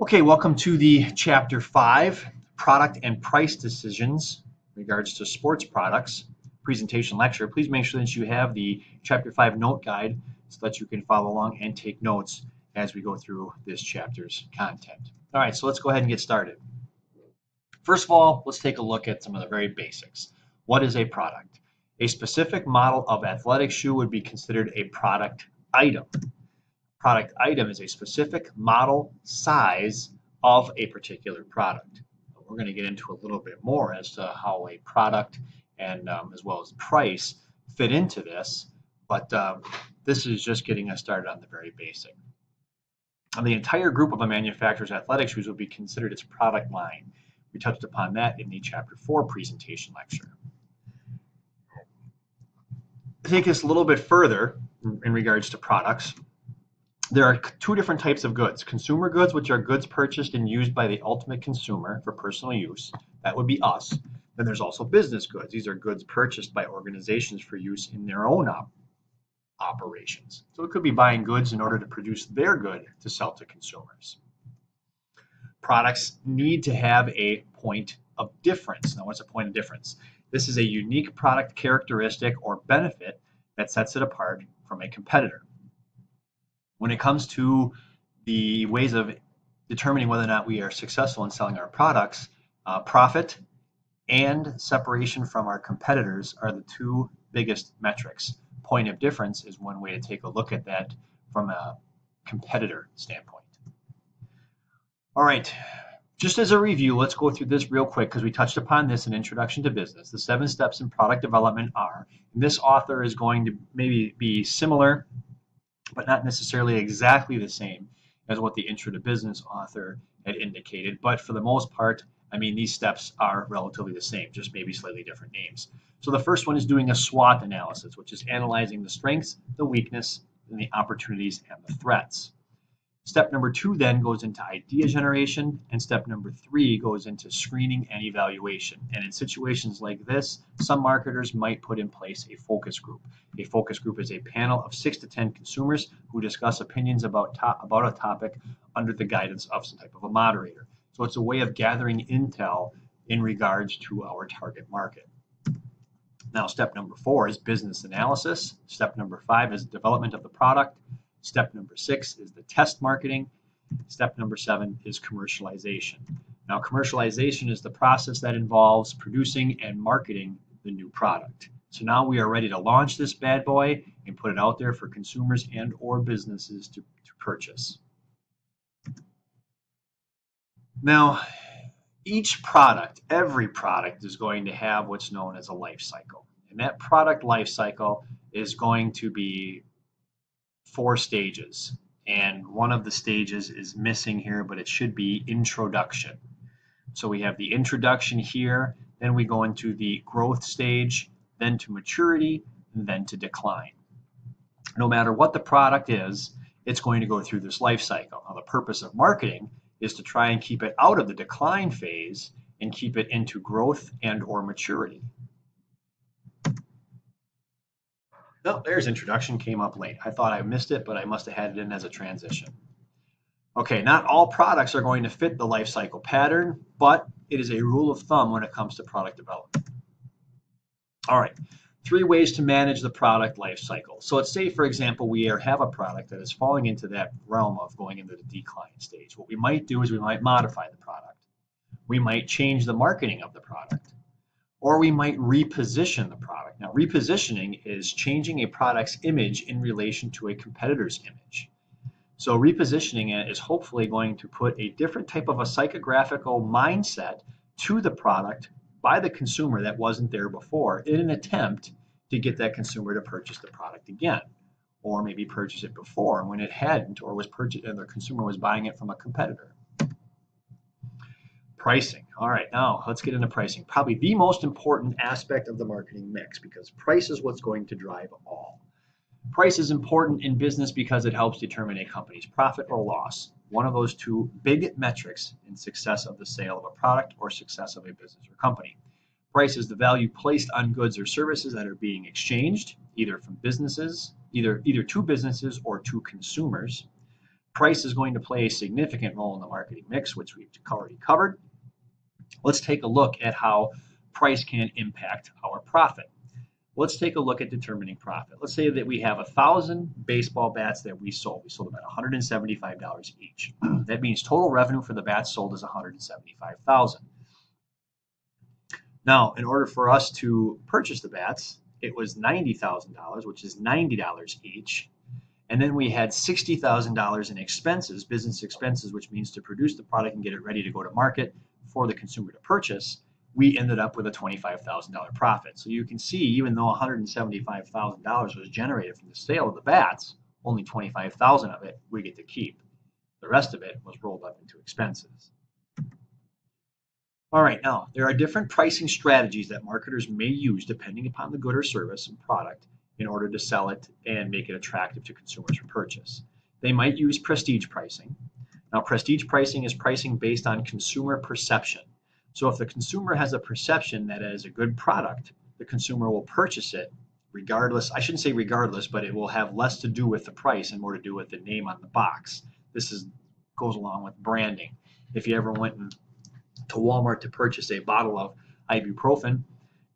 Okay, welcome to the Chapter 5, Product and Price Decisions in regards to sports products presentation lecture. Please make sure that you have the Chapter 5 note guide so that you can follow along and take notes as we go through this chapter's content. All right, so let's go ahead and get started. First of all, let's take a look at some of the very basics. What is a product? A specific model of athletic shoe would be considered a product item. Product item is a specific model size of a particular product. We're going to get into a little bit more as to how a product and as well as price fit into this, but this is just getting us started on the very basic. The entire group of a manufacturer's athletic shoes would be considered its product line. We touched upon that in the Chapter 4 presentation lecture. Take us a little bit further in regards to products. There are two different types of goods. Consumer goods, which are goods purchased and used by the ultimate consumer for personal use. That would be us. Then there's also business goods. These are goods purchased by organizations for use in their own operations. So it could be buying goods in order to produce their good to sell to consumers. Products need to have a point of difference. Now, what's a point of difference? This is a unique product characteristic or benefit that sets it apart from a competitor. When it comes to the ways of determining whether or not we are successful in selling our products, profit and separation from our competitors are the two biggest metrics. Point of difference is one way to take a look at that from a competitor standpoint. All right, just as a review, let's go through this real quick because we touched upon this in Introduction to Business. The 7 steps in product development are, and this author is going to maybe be similar but not necessarily exactly the same as what the Intro to Business author had indicated. But for the most part, I mean, these steps are relatively the same, just maybe slightly different names. So the first one is doing a SWOT analysis, which is analyzing the strengths, the weakness, and the opportunities and the threats. Step number 2 then goes into idea generation, and step number 3 goes into screening and evaluation. And in situations like this, some marketers might put in place a focus group. A focus group is a panel of 6 to 10 consumers who discuss opinions about a topic under the guidance of some type of a moderator. So it's a way of gathering intel in regards to our target market. Now, step number 4 is business analysis. Step number 5 is development of the product. Step number 6 is the test marketing. Step number 7 is commercialization. Now, commercialization is the process that involves producing and marketing the new product. So now we are ready to launch this bad boy and put it out there for consumers and or businesses to purchase. Now, each product, every product is going to have what's known as a life cycle. And that product life cycle is going to be 4 stages, and one of the stages is missing here, but it should be introduction. So we have the introduction here, then we go into the growth stage, then to maturity, and then to decline. No matter what the product is, it's going to go through this life cycle. Now, the purpose of marketing is to try and keep it out of the decline phase and keep it into growth and or maturity. Oh, there's introduction, came up late. I thought I missed it, but I must have had it in as a transition. Okay, not all products are going to fit the life cycle pattern, but it is a rule of thumb when it comes to product development. All right, 3 ways to manage the product life cycle. So let's say, for example, we have a product that is falling into that realm of going into the decline stage. What we might do is we might modify the product. We might change the marketing of the product. Or we might reposition the product. Now, repositioning is changing a product's image in relation to a competitor's image. So repositioning it is hopefully going to put a different type of a psychographical mindset to the product by the consumer that wasn't there before in an attempt to get that consumer to purchase the product again, or maybe purchase it before when it hadn't, or was purchased and the consumer was buying it from a competitor. Pricing. All right, now let's get into pricing. Probably the most important aspect of the marketing mix, because price is what's going to drive all. Price is important in business because it helps determine a company's profit or loss, one of those 2 big metrics in success of the sale of a product or success of a business or company. Price is the value placed on goods or services that are being exchanged, either from businesses, either to businesses or to consumers. Price is going to play a significant role in the marketing mix, which we've already covered. Let's take a look at how price can impact our profit. Let's take a look at determining profit. Let's say that we have 1,000 baseball bats that we sold. We sold them at $175 each. That means total revenue for the bats sold is $175,000. Now, in order for us to purchase the bats, it was $90,000, which is $90 each. And then we had $60,000 in expenses, business expenses, which means to produce the product and get it ready to go to market for the consumer to purchase. We ended up with a $25,000 profit. So you can see, even though $175,000 was generated from the sale of the bats, only $25,000 of it we get to keep. The rest of it was rolled up into expenses. All right, now there are different pricing strategies that marketers may use depending upon the good or service and product in order to sell it and make it attractive to consumers for purchase. They might use prestige pricing. Now, prestige pricing is pricing based on consumer perception. So if the consumer has a perception that it is a good product, the consumer will purchase it regardless. I shouldn't say regardless, but it will have less to do with the price and more to do with the name on the box. This goes along with branding. If you ever went to Walmart to purchase a bottle of ibuprofen,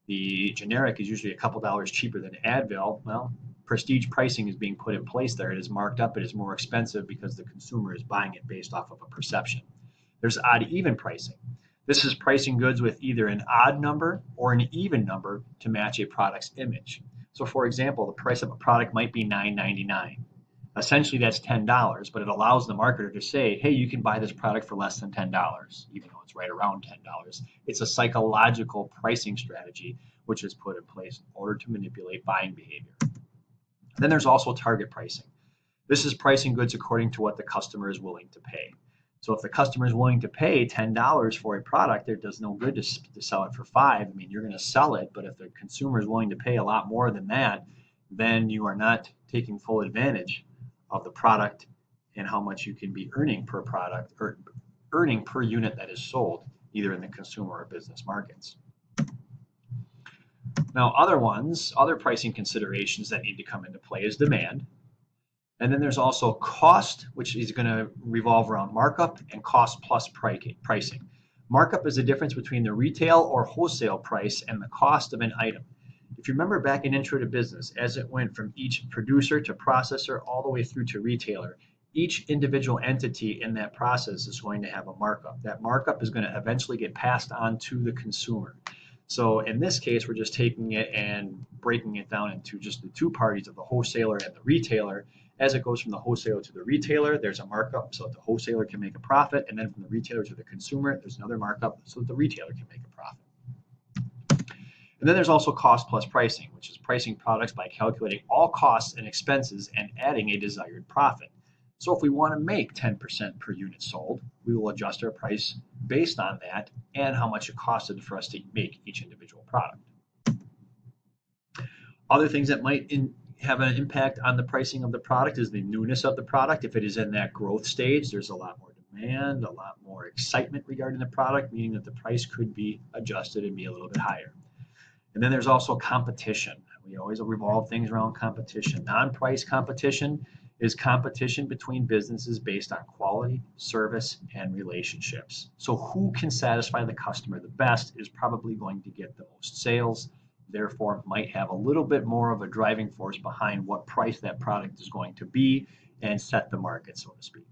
the generic is usually a couple dollars cheaper than Advil. Well, prestige pricing is being put in place there. It is marked up. It is more expensive because the consumer is buying it based off of a perception. There's odd-even pricing. This is pricing goods with either an odd number or an even number to match a product's image. So, for example, the price of a product might be $9.99. Essentially, that's $10, but it allows the marketer to say, hey, you can buy this product for less than $10, even though it's right around $10. It's a psychological pricing strategy which is put in place in order to manipulate buying behavior. Then there's also target pricing. This is pricing goods according to what the customer is willing to pay. So if the customer is willing to pay $10 for a product, it does no good to sell it for $5. I mean, you're going to sell it, but if the consumer is willing to pay a lot more than that, then you are not taking full advantage of the product and how much you can be earning per product or earning per unit that is sold, either in the consumer or business markets. Now, other pricing considerations that need to come into play is demand. And then there's also cost, which is going to revolve around markup, and cost plus pricing. Markup is the difference between the retail or wholesale price and the cost of an item. If you remember back in Intro to Business, as it went from each producer to processor all the way through to retailer, each individual entity in that process is going to have a markup. That markup is going to eventually get passed on to the consumer. So in this case, we're just taking it and breaking it down into just the two parties of the wholesaler and the retailer. As it goes from the wholesaler to the retailer, there's a markup so that the wholesaler can make a profit, and then from the retailer to the consumer, there's another markup so that the retailer can make a profit. And then there's also cost plus pricing, which is pricing products by calculating all costs and expenses and adding a desired profit. So if we want to make 10% per unit sold, we will adjust our price based on that and how much it costed for us to make each individual product. Other things that might have an impact on the pricing of the product is the newness of the product. If it is in that growth stage, there's a lot more demand, a lot more excitement regarding the product, meaning that the price could be adjusted and be a little bit higher. And then there's also competition. We always revolve things around competition. Non-price competition is competition between businesses based on quality, service, and relationships. So who can satisfy the customer the best is probably going to get the most sales, therefore might have a little bit more of a driving force behind what price that product is going to be and set the market, so to speak.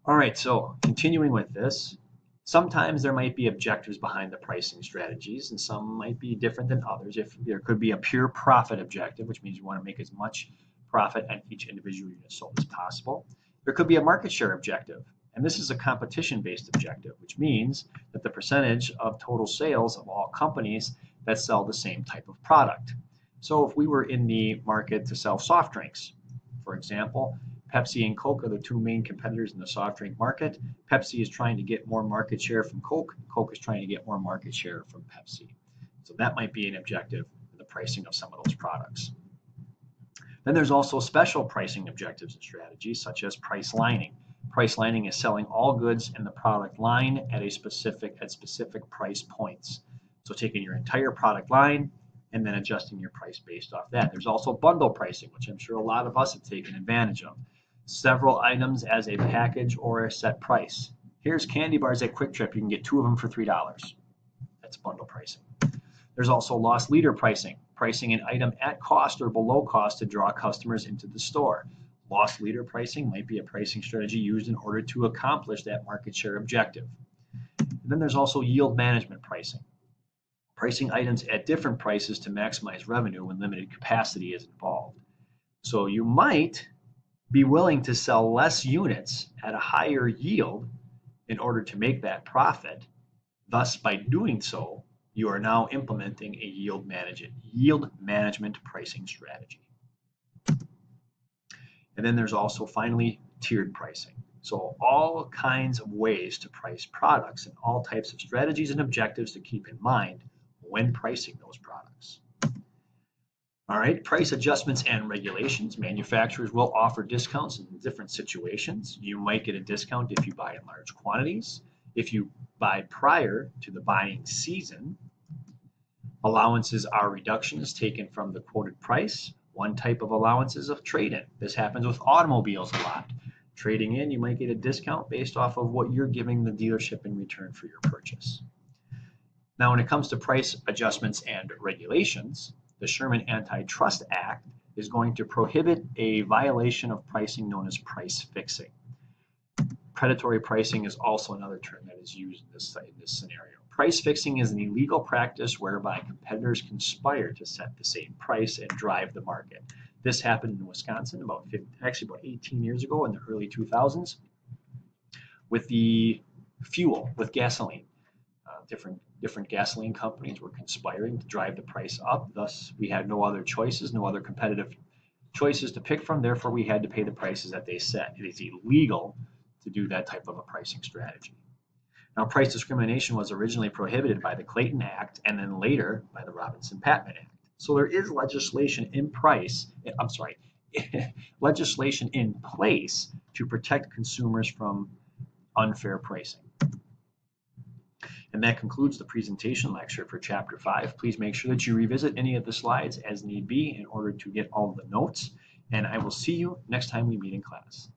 All right, so continuing with this, sometimes there might be objectives behind the pricing strategies, and some might be different than others. If there could be a pure profit objective, which means you want to make as much profit on each individual unit sold as possible. There could be a market share objective, and this is a competition-based objective, which means that the percentage of total sales of all companies that sell the same type of product. So if we were in the market to sell soft drinks, for example, Pepsi and Coke are the two main competitors in the soft drink market. Pepsi is trying to get more market share from Coke. Coke is trying to get more market share from Pepsi. So that might be an objective in the pricing of some of those products. Then there's also special pricing objectives and strategies, such as price lining. Price lining is selling all goods in the product line at specific price points. So taking your entire product line and then adjusting your price based off that. There's also bundle pricing, which I'm sure a lot of us have taken advantage of. Several items as a package or a set price. Here's candy bars at Quick Trip. You can get 2 of them for $3. That's bundle pricing. There's also loss leader pricing, pricing an item at cost or below cost to draw customers into the store. Loss leader pricing might be a pricing strategy used in order to accomplish that market share objective. And then there's also yield management pricing, pricing items at different prices to maximize revenue when limited capacity is involved. So you might be willing to sell less units at a higher yield in order to make that profit. Thus, by doing so, you are now implementing a yield management pricing strategy. And then there's also finally tiered pricing. So all kinds of ways to price products and all types of strategies and objectives to keep in mind when pricing those products. All right, price adjustments and regulations. Manufacturers will offer discounts in different situations. You might get a discount if you buy in large quantities. If you buy prior to the buying season, allowances are reductions taken from the quoted price. One type of allowance is a trade-in. This happens with automobiles a lot. Trading in, you might get a discount based off of what you're giving the dealership in return for your purchase. Now, when it comes to price adjustments and regulations, the Sherman Antitrust Act is going to prohibit a violation of pricing known as price fixing. Predatory pricing is also another term that is used in this scenario. Price fixing is an illegal practice whereby competitors conspire to set the same price and drive the market. This happened in Wisconsin about 18 years ago in the early 2000s with the fuel, with gasoline. Different gasoline companies were conspiring to drive the price up. Thus, we had no other choices, no other competitive choices to pick from. Therefore, we had to pay the prices that they set. It is illegal to do that type of a pricing strategy. Now, price discrimination was originally prohibited by the Clayton Act and then later by the Robinson-Patman Act. So there is legislation in place to protect consumers from unfair pricing. And that concludes the presentation lecture for Chapter 5. Please make sure that you revisit any of the slides as need be in order to get all of the notes. And I will see you next time we meet in class.